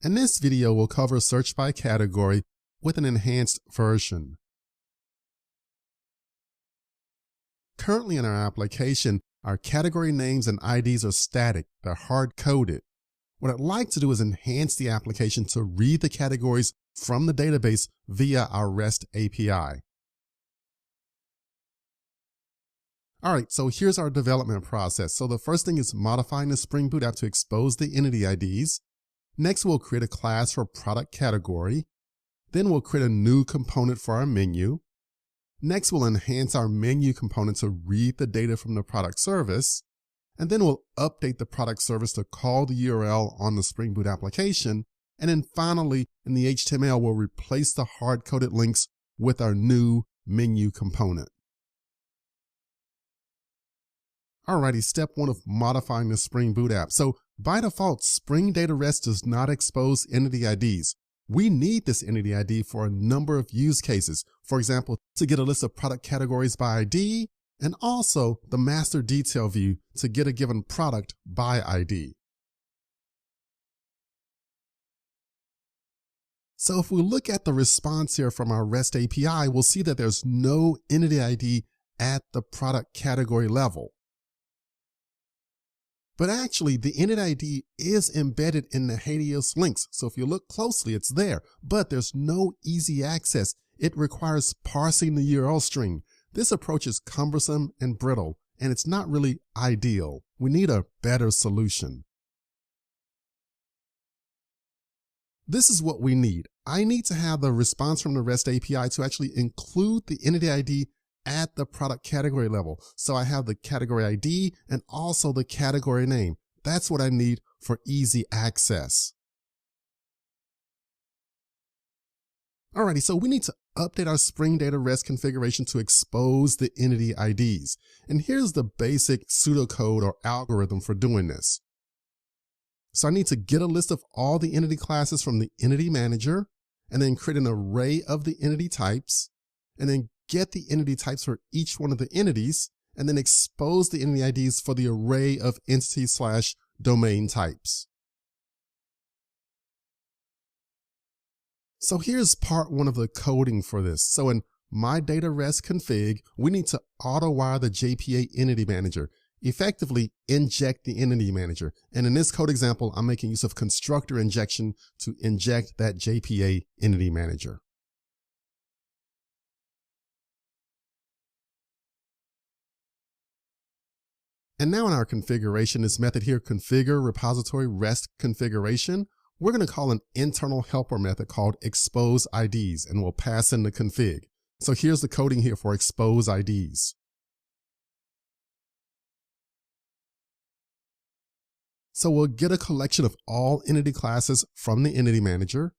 In this video, we'll cover search by category with an enhanced version. Currently in our application, our category names and IDs are static, they're hard-coded. What I'd like to do is enhance the application to read the categories from the database via our REST API. All right, so here's our development process. So the first thing is modifying the Spring Boot app to expose the entity IDs. Next, we'll create a class for product category. Then we'll create a new component for our menu. Next, we'll enhance our menu component to read the data from the product service. And then we'll update the product service to call the URL on the Spring Boot application. And then finally, in the HTML, we'll replace the hard-coded links with our new menu component. Alrighty, step one of modifying the Spring Boot app. So by default, Spring Data REST does not expose entity IDs. We need this entity ID for a number of use cases. For example, to get a list of product categories by ID, and also the master detail view to get a given product by ID. So if we look at the response here from our REST API, we'll see that there's no entity ID at the product category level. But actually, the entity ID is embedded in the HEDIOS links. So if you look closely, it's there, but there's no easy access. It requires parsing the URL string. This approach is cumbersome and brittle, and it's not really ideal. We need a better solution. This is what we need. I need to have the response from the REST API to actually include the entity ID at the product category level. So I have the category ID and also the category name. That's what I need for easy access. Alrighty, so we need to update our Spring Data REST configuration to expose the entity IDs. And here's the basic pseudocode or algorithm for doing this. So I need to get a list of all the entity classes from the entity manager, and then create an array of the entity types, and then get the entity types for each one of the entities, and then expose the entity IDs for the array of entity/domain types. So here's part one of the coding for this. So in my data REST config, we need to auto-wire the JPA entity manager, effectively inject the entity manager. And in this code example, I'm making use of constructor injection to inject that JPA entity manager. And now in our configuration, this method here, configure repository REST configuration, we're going to call an internal helper method called expose IDs, and we'll pass in the config. So here's the coding here for expose IDs. So we'll get a collection of all entity classes from the entity manager.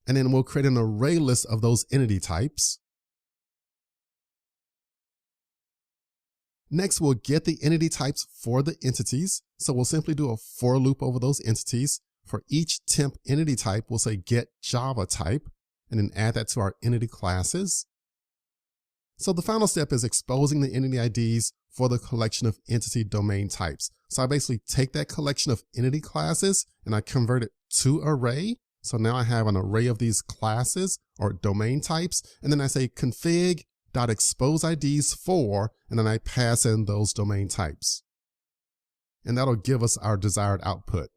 And then we'll create an array list of those entity types. Next, we'll get the entity types for the entities. So we'll simply do a for loop over those entities. For each temp entity type, we'll say get Java type, and then add that to our entity classes. So the final step is exposing the entity IDs for the collection of entity domain types. So I basically take that collection of entity classes and I convert it to array. So now I have an array of these classes or domain types. And then I say config.expose IDs for, and then I pass in those domain types. And that'll give us our desired output.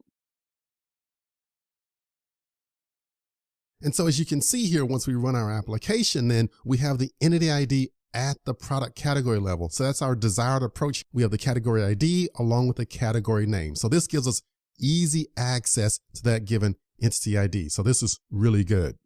And so as you can see here, once we run our application, then we have the entity ID at the product category level. So that's our desired approach. We have the category ID along with the category name. So this gives us easy access to that given entity ID. So this is really good.